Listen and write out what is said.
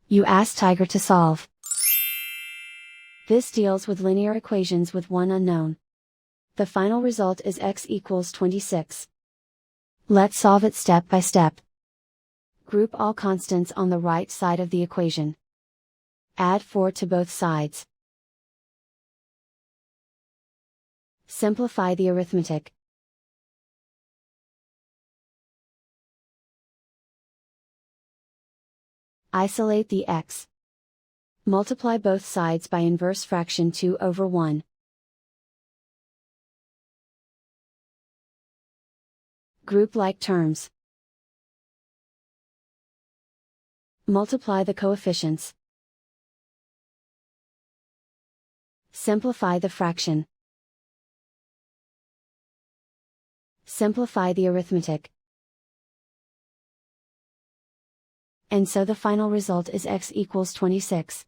You ask Tiger to solve. This deals with linear equations with one unknown. The final result is x equals 26. Let's solve it step by step. Group all constants on the right side of the equation. Add 4 to both sides. Simplify the arithmetic. Isolate the x. Multiply both sides by inverse fraction 2 over 1. Group like terms. Multiply the coefficients. Simplify the fraction. Simplify the arithmetic. And so the final result is x equals 26.